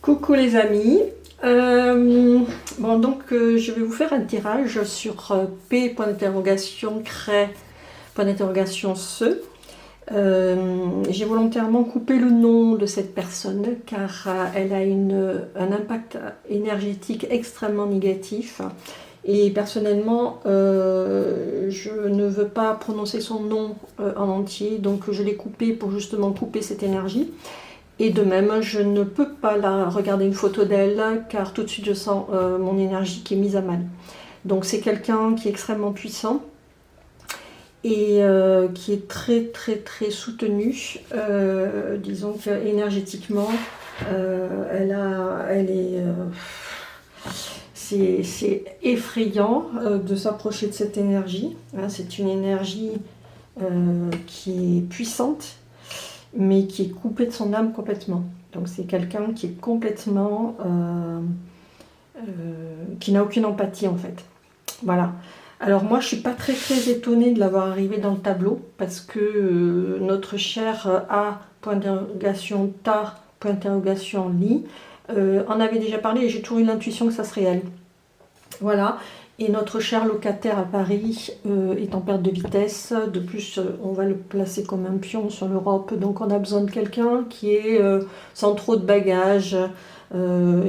Coucou les amis, je vais vous faire un tirage sur P, point d'interrogation, crée, point d'interrogation, ce. J'ai volontairement coupé le nom de cette personne car elle a un impact énergétique extrêmement négatif et personnellement je ne veux pas prononcer son nom en entier, donc je l'ai coupé pour justement couper cette énergie. Et de même, je ne peux pas regarder une photo d'elle car tout de suite je sens mon énergie qui est mise à mal. Donc c'est quelqu'un qui est extrêmement puissant et qui est très soutenu. Disons qu'énergétiquement, c'est effrayant de s'approcher de cette énergie. Hein, c'est une énergie qui est puissante, mais qui est coupé de son âme complètement. Donc c'est quelqu'un qui est complètement... qui n'a aucune empathie en fait. Voilà. Alors moi je suis pas très étonnée de l'avoir arrivé dans le tableau, parce que notre cher A, point d'interrogation, ta, point d'interrogation, li, en avait déjà parlé et j'ai toujours eu l'intuition que ça serait elle. Voilà. Et notre cher locataire à Paris est en perte de vitesse. De plus, on va le placer comme un pion sur l'Europe. Donc on a besoin de quelqu'un qui est sans trop de bagages,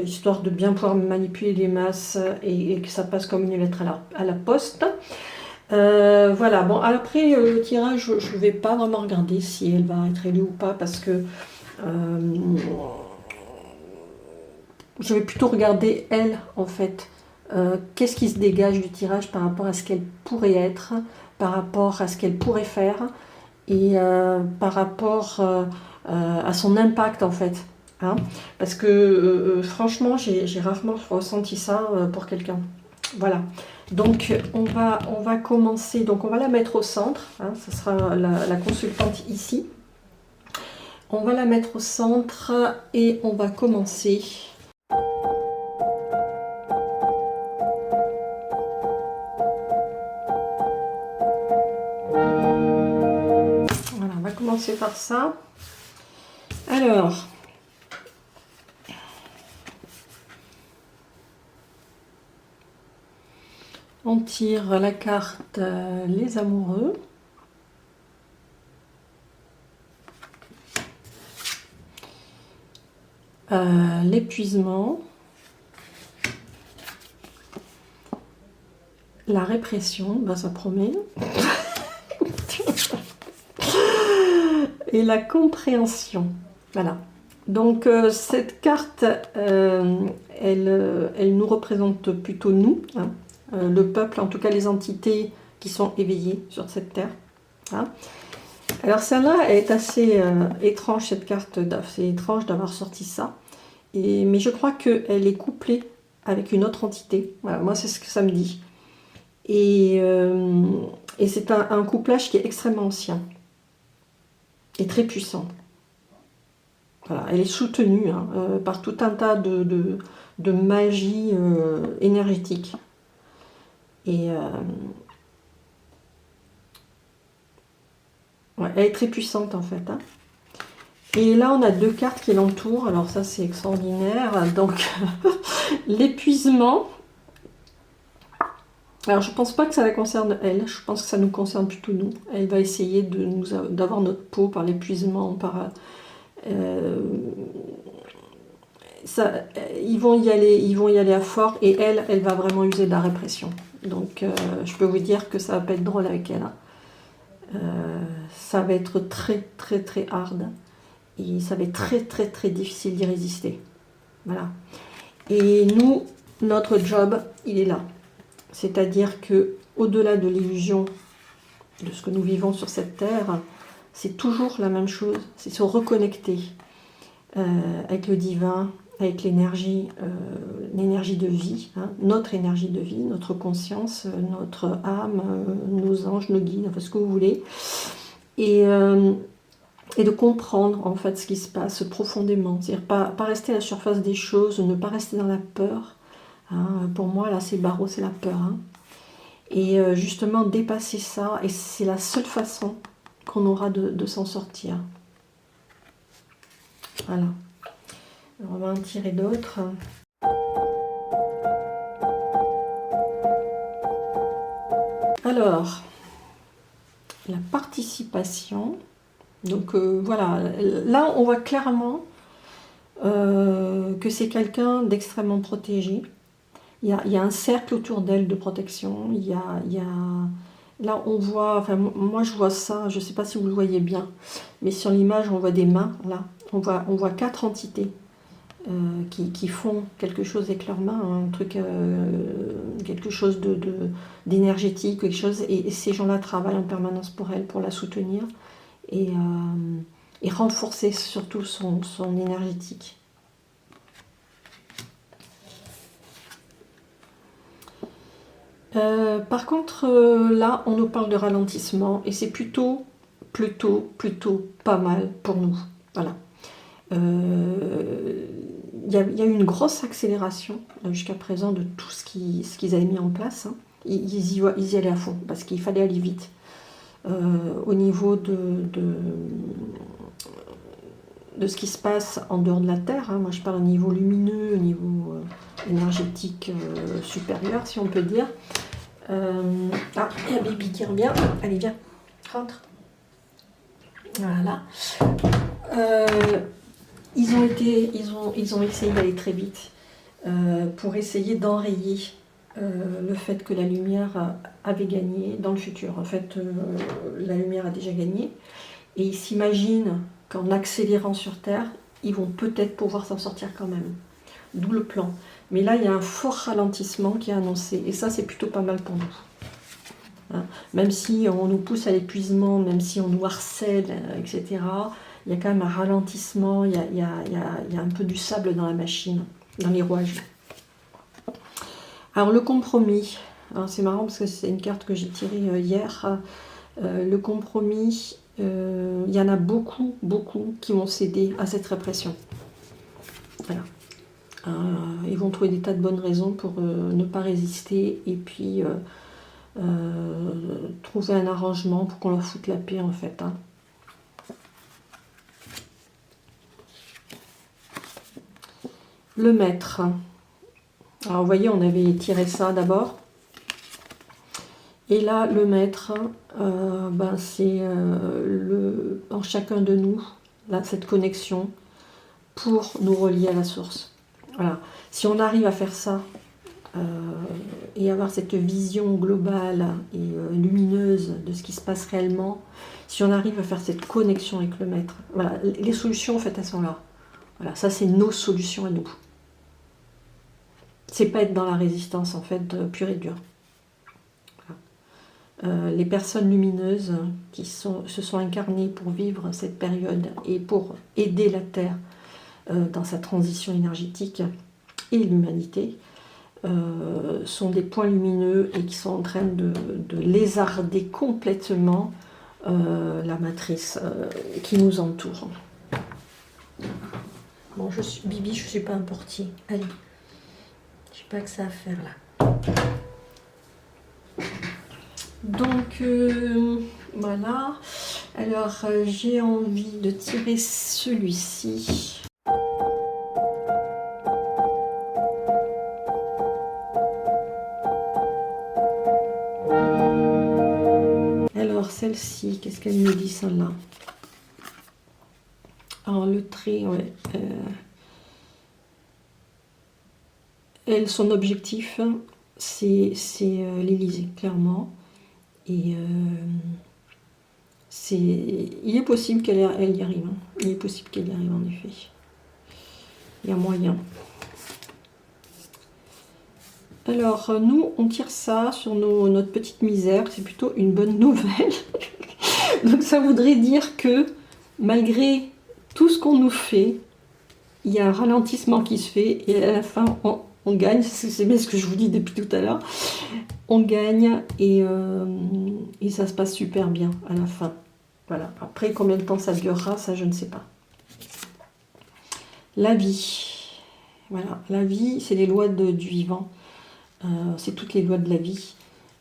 histoire de bien pouvoir manipuler les masses et que ça passe comme une lettre à la poste. Voilà, bon, après le tirage, je ne vais pas vraiment regarder si elle va être élue ou pas, parce que je vais plutôt regarder elle, en fait. Qu'est-ce qui se dégage du tirage par rapport à ce qu'elle pourrait être, par rapport à ce qu'elle pourrait faire, et par rapport à son impact en fait. Hein, parce que franchement, j'ai rarement ressenti ça pour quelqu'un. Voilà. Donc on va commencer. Donc on va la mettre au centre. Hein, ce sera la consultante ici. On va la mettre au centre et on va commencer. Commencer par ça. Alors, on tire la carte les amoureux. L'épuisement. La répression, ben ça promet. Et la compréhension. Voilà. Donc cette carte, elle nous représente plutôt nous, hein, le peuple, en tout cas les entités qui sont éveillées sur cette terre. Hein. Alors celle-là est assez étrange, cette carte. C'est étrange d'avoir sorti ça. Mais je crois qu'elle est couplée avec une autre entité. Voilà, moi c'est ce que ça me dit. Et c'est un couplage qui est extrêmement ancien. Et très puissant. Voilà, elle est soutenue hein, par tout un tas de magie énergétique. Et ouais, elle est très puissante en fait. Hein. Et là, on a deux cartes qui l'entourent. Alors ça, c'est extraordinaire. Donc, l'épuisement. Alors, je pense pas que ça la concerne elle. Je pense que ça nous concerne plutôt nous. Elle va essayer d'avoir notre peau par l'épuisement, par... ils vont y aller à fort, et elle va vraiment user de la répression. Donc je peux vous dire que ça va pas être drôle avec elle. Hein. Ça va être très hard, et ça va être très difficile d'y résister. Voilà. Et nous, notre job, il est là. C'est-à-dire que au-delà de l'illusion de ce que nous vivons sur cette terre, c'est toujours la même chose, c'est se reconnecter avec le divin, avec l'énergie de vie, hein, notre énergie de vie, notre conscience, notre âme, nos anges, nos guides, enfin ce que vous voulez, et de comprendre en fait ce qui se passe profondément, c'est-à-dire pas rester à la surface des choses, ne pas rester dans la peur. Hein, pour moi là c'est le barreau, c'est la peur. Hein. Et justement dépasser ça, et c'est la seule façon qu'on aura de s'en sortir. Voilà. Alors, on va en tirer d'autres. Alors, la participation. Donc voilà, là on voit clairement que c'est quelqu'un d'extrêmement protégé. Il y a un cercle autour d'elle de protection. Là on voit, enfin moi je vois ça, je ne sais pas si vous le voyez bien, mais sur l'image on voit des mains, là. On voit 4 entités qui font quelque chose avec leurs mains, un truc, quelque chose d'énergétique, quelque chose, et ces gens-là travaillent en permanence pour elle, pour la soutenir, et renforcer surtout son énergétique. Par contre, là, on nous parle de ralentissement, et c'est plutôt pas mal pour nous. Voilà. Il y a eu une grosse accélération jusqu'à présent de tout ce qu'ils avaient mis en place. Hein. Ils y allaient à fond, parce qu'il fallait aller vite. Au niveau de ce qui se passe en dehors de la Terre, hein. Moi je parle au niveau lumineux, au niveau énergétique supérieur, si on peut dire. Ah, il y a Bibi qui revient. Allez, viens, rentre. Voilà. Ils ont essayé d'aller très vite pour essayer d'enrayer le fait que la lumière avait gagné dans le futur. En fait, la lumière a déjà gagné. Et ils s'imaginent qu'en accélérant sur Terre, ils vont peut-être pouvoir s'en sortir quand même. D'où le plan. Mais là, il y a un fort ralentissement qui est annoncé. Et ça, c'est plutôt pas mal pour nous. Hein. Même si on nous pousse à l'épuisement, même si on nous harcèle, etc., il y a quand même un ralentissement, il y a un peu du sable dans la machine, dans les rouages. Alors, le compromis. C'est marrant parce que c'est une carte que j'ai tirée hier. Le compromis, il y en a beaucoup qui vont céder à cette répression. Voilà. Ils vont trouver des tas de bonnes raisons pour ne pas résister et puis trouver un arrangement pour qu'on leur foute la paix en fait. Hein. Le maître. Alors vous voyez, on avait tiré ça d'abord. Et là, le maître, c'est en chacun de nous, là, cette connexion pour nous relier à la source. Voilà. Si on arrive à faire ça et avoir cette vision globale et lumineuse de ce qui se passe réellement, si on arrive à faire cette connexion avec le maître, voilà, les solutions en fait elles sont là. Voilà, ça c'est nos solutions à nous. C'est pas être dans la résistance en fait pure et dure. Voilà. Les personnes lumineuses qui se sont incarnées pour vivre cette période et pour aider la Terre dans sa transition énergétique et l'humanité sont des points lumineux et qui sont en train de lézarder complètement la matrice qui nous entoure. Bon, Bibi, je ne suis pas un portier. Allez, je sais pas que ça à faire là. Donc, voilà. Alors, j'ai envie de tirer celui-ci. Alors, celle-ci, qu'est-ce qu'elle me dit, celle-là? Alors, le trait, ouais. Elle, son objectif, c'est l'Élysée, clairement. Et il est possible qu'elle y arrive. Hein. Il est possible qu'elle y arrive, en effet. Il y a moyen. Alors, nous, on tire ça sur notre petite misère. C'est plutôt une bonne nouvelle. Donc, ça voudrait dire que, malgré tout ce qu'on nous fait, il y a un ralentissement qui se fait. Et à la fin, on gagne. C'est bien ce que je vous dis depuis tout à l'heure. On gagne et ça se passe super bien à la fin. Voilà. Après, combien de temps ça durera, ça, je ne sais pas. La vie. Voilà. La vie, c'est les lois du vivant. C'est toutes les lois de la vie.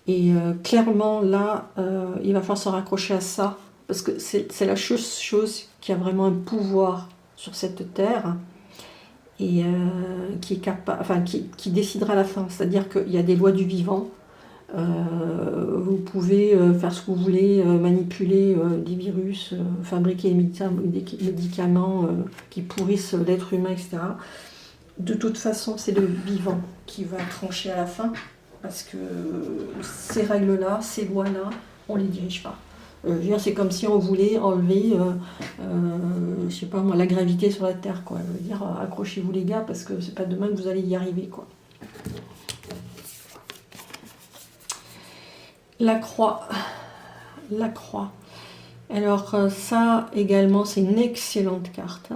Et clairement, là, il va falloir se raccrocher à ça. Parce que c'est la chose qui a vraiment un pouvoir sur cette terre. et qui est capable, enfin qui décidera à la fin. C'est-à-dire qu'il y a des lois du vivant. Vous pouvez faire ce que vous voulez, manipuler des virus, fabriquer des médicaments qui pourrissent l'être humain, etc. De toute façon, c'est le vivant qui va trancher à la fin, parce que ces règles-là, ces lois-là, on ne les dirige pas. C'est comme si on voulait enlever, je sais pas moi, la gravité sur la Terre, quoi. Je veux dire, accrochez-vous les gars, parce que c'est pas demain que vous allez y arriver, quoi. La croix. La croix. Alors ça également, c'est une excellente carte.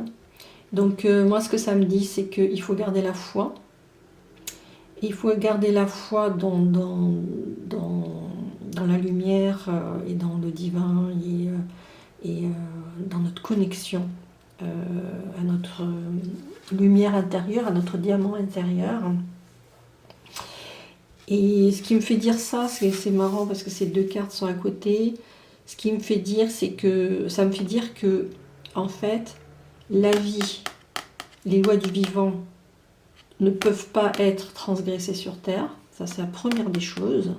Donc moi, ce que ça me dit, c'est qu'il faut garder la foi. Il faut garder la foi dans la lumière et dans le divin et dans notre connexion à notre lumière intérieure, à notre diamant intérieur. Et ce qui me fait dire ça, c'est marrant parce que ces deux cartes sont à côté. Ce qui me fait dire, c'est que ça me fait dire que, en fait, la vie, les lois du vivant ne peuvent pas être transgressées sur Terre. Ça, c'est la première des choses.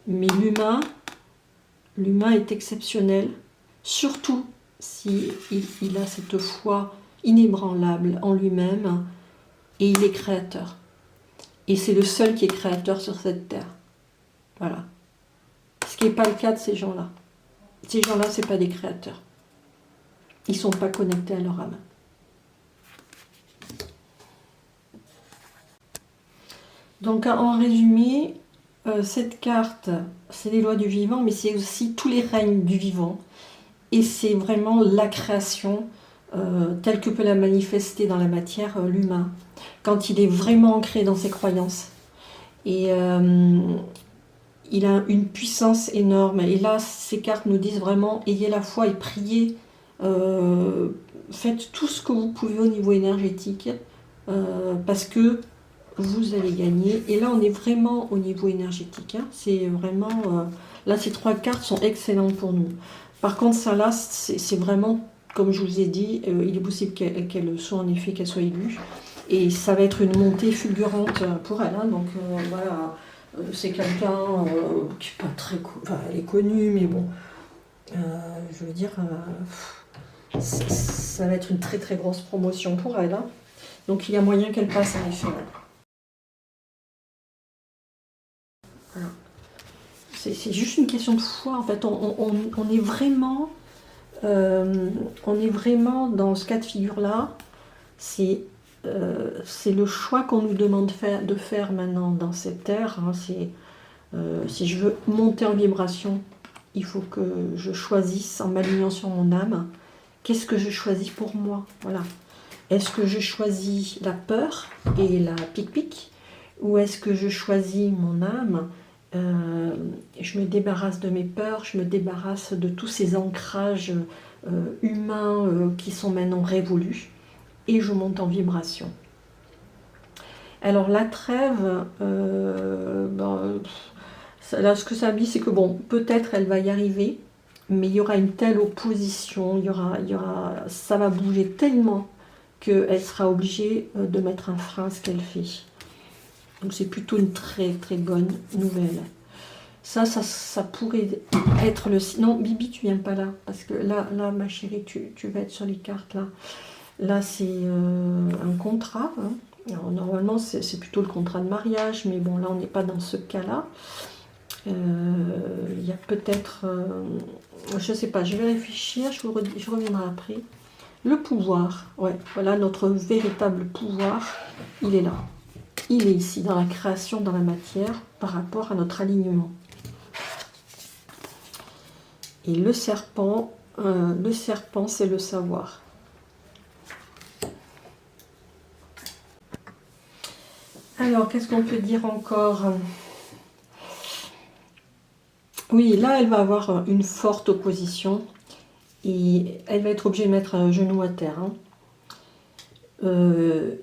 Mais l'humain est exceptionnel, surtout s'il a cette foi inébranlable en lui-même et il est créateur. Et c'est le seul qui est créateur sur cette terre. Voilà. Ce qui n'est pas le cas de ces gens-là. Ces gens-là, ce n'est pas des créateurs. Ils ne sont pas connectés à leur âme. Donc, en résumé, cette carte, c'est les lois du vivant, mais c'est aussi tous les règnes du vivant. Et c'est vraiment la création telle que peut la manifester dans la matière l'humain, quand il est vraiment ancré dans ses croyances. Et il a une puissance énorme. Et là, ces cartes nous disent vraiment, ayez la foi et priez. Faites tout ce que vous pouvez au niveau énergétique, parce que vous allez gagner. Et là, on est vraiment au niveau énergétique. Hein. C'est vraiment... là, ces trois cartes sont excellentes pour nous. Par contre, ça là, c'est vraiment, comme je vous ai dit, il est possible qu'elle soit en effet, qu'elle soit élue. Et ça va être une montée fulgurante pour elle. Hein. Donc voilà, c'est quelqu'un qui n'est pas très... Enfin, elle est connue, mais bon, je veux dire, ça va être une très très grosse promotion pour elle. Hein. Donc il y a moyen qu'elle passe en effet. Voilà. C'est juste une question de foi. En fait, on est vraiment... on est vraiment dans ce cas de figure-là. C'est le choix qu'on nous demande de faire maintenant dans cette ère. Hein. Si je veux monter en vibration, il faut que je choisisse en m'alignant sur mon âme. Qu'est-ce que je choisis pour moi? Voilà. Est-ce que je choisis la peur et la pique-pique? Ou est-ce que je choisis mon âme? Je me débarrasse de mes peurs, je me débarrasse de tous ces ancrages humains qui sont maintenant révolus. Et je monte en vibration. Alors la trêve, là ce que ça me dit, c'est que bon, peut-être elle va y arriver, mais il y aura une telle opposition, ça va bouger tellement qu'elle sera obligée de mettre un frein à ce qu'elle fait. Donc c'est plutôt une très très bonne nouvelle. Ça pourrait être le... Non, Bibi, tu viens pas là, parce que là ma chérie, tu vas être sur les cartes là. Là, c'est un contrat. Hein. Alors, normalement, c'est plutôt le contrat de mariage, mais bon, là, on n'est pas dans ce cas-là. Il y a peut-être... je ne sais pas, je vais réfléchir, je reviendrai après. Le pouvoir, ouais, voilà, notre véritable pouvoir, il est là. Il est ici, dans la création, dans la matière, par rapport à notre alignement. Et le serpent, c'est le savoir. Alors, qu'est-ce qu'on peut dire encore? Oui, là, elle va avoir une forte opposition et elle va être obligée de mettre un genou à terre. Hein.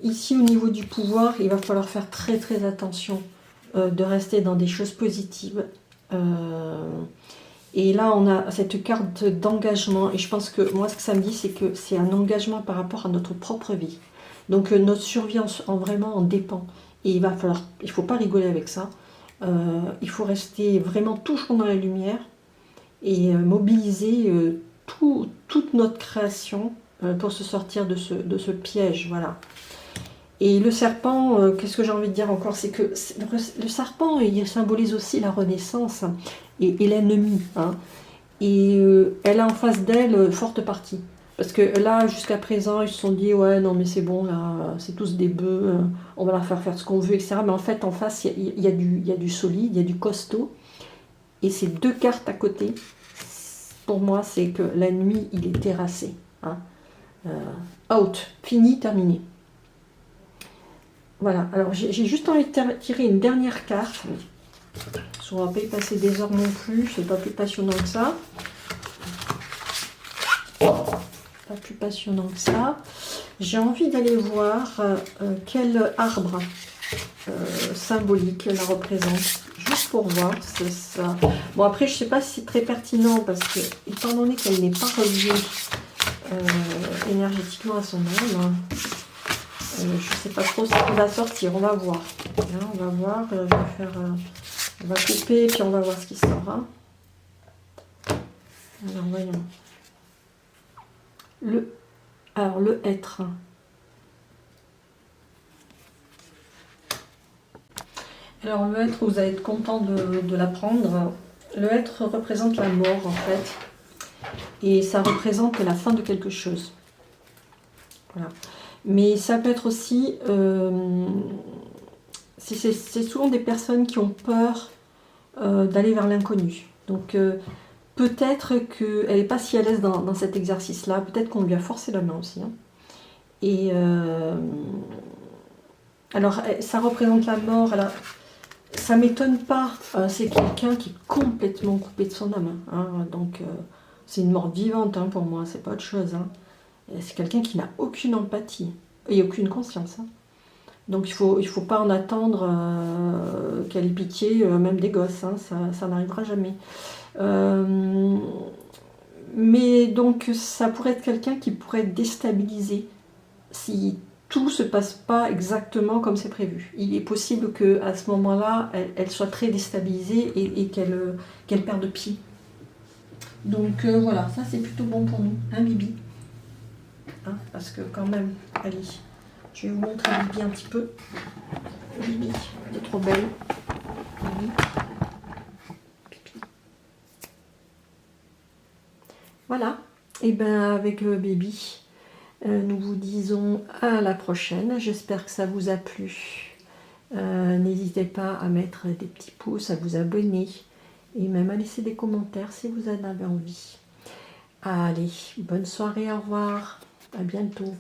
Ici, au niveau du pouvoir, il va falloir faire très très attention de rester dans des choses positives. Et là, on a cette carte d'engagement et je pense que moi, ce que ça me dit, c'est que c'est un engagement par rapport à notre propre vie. Donc notre survie vraiment en dépend. Et il faut pas rigoler avec ça. Il faut rester vraiment toujours dans la lumière et mobiliser toute notre création pour se sortir de ce piège, voilà. Et le serpent, qu'est-ce que j'ai envie de dire encore, c'est que le serpent, il symbolise aussi la renaissance et l'ennemi, hein. Et elle a en face d'elle forte partie. Parce que là, jusqu'à présent, ils se sont dit, ouais, non, mais c'est bon, là, c'est tous des bœufs, on va leur faire ce qu'on veut, etc. Mais en fait, en face, il y a du solide, il y a du costaud. Et ces deux cartes à côté, pour moi, c'est que la nuit, il est terrassé, hein. Out, fini, terminé. Voilà, alors j'ai juste envie de tirer une dernière carte. On ne va pas y passer des heures non plus, c'est pas plus passionnant que ça. Pas plus passionnant que ça. J'ai envie d'aller voir quel arbre symbolique la représente, juste pour voir. Ça. Bon, après, je sais pas si c'est très pertinent parce que, étant donné qu'elle n'est pas reliée énergétiquement à son âme, je sais pas trop ce qui va sortir. On va voir. Là, on va voir. Je vais faire. On va couper et puis on va voir ce qui sort. Hein. Alors, voyons. Alors, le être. Alors, le être, vous allez être content de l'apprendre. Le être représente la mort, en fait. Et ça représente la fin de quelque chose. Voilà. Mais ça peut être aussi... c'est souvent des personnes qui ont peur d'aller vers l'inconnu. Donc, peut-être qu'elle n'est pas si à l'aise dans cet exercice-là. Peut-être qu'on lui a forcé la main aussi. Hein. Et... alors, ça représente la mort. Alors, ça m'étonne pas. C'est quelqu'un qui est complètement coupé de son âme. Hein. Donc, c'est une mort vivante hein, pour moi. C'est pas autre chose. Hein. C'est quelqu'un qui n'a aucune empathie et aucune conscience. Hein. Donc, il faut pas en attendre qu'elle ait pitié, même des gosses. Hein. Ça n'arrivera jamais. Mais donc, ça pourrait être quelqu'un qui pourrait être déstabilisé si tout se passe pas exactement comme c'est prévu. Il est possible qu'à ce moment-là, elle soit très déstabilisée et qu'elle perde pied. Donc voilà, ça c'est plutôt bon pour nous, hein Bibi, hein, parce que quand même, allez, je vais vous montrer Bibi un petit peu. Bibi, elle est trop belle. Bibi. Pipi. Voilà, et ben avec Bibi, nous vous disons à la prochaine. J'espère que ça vous a plu. N'hésitez pas à mettre des petits pouces, à vous abonner et même à laisser des commentaires si vous en avez envie. Allez, bonne soirée, au revoir, à bientôt.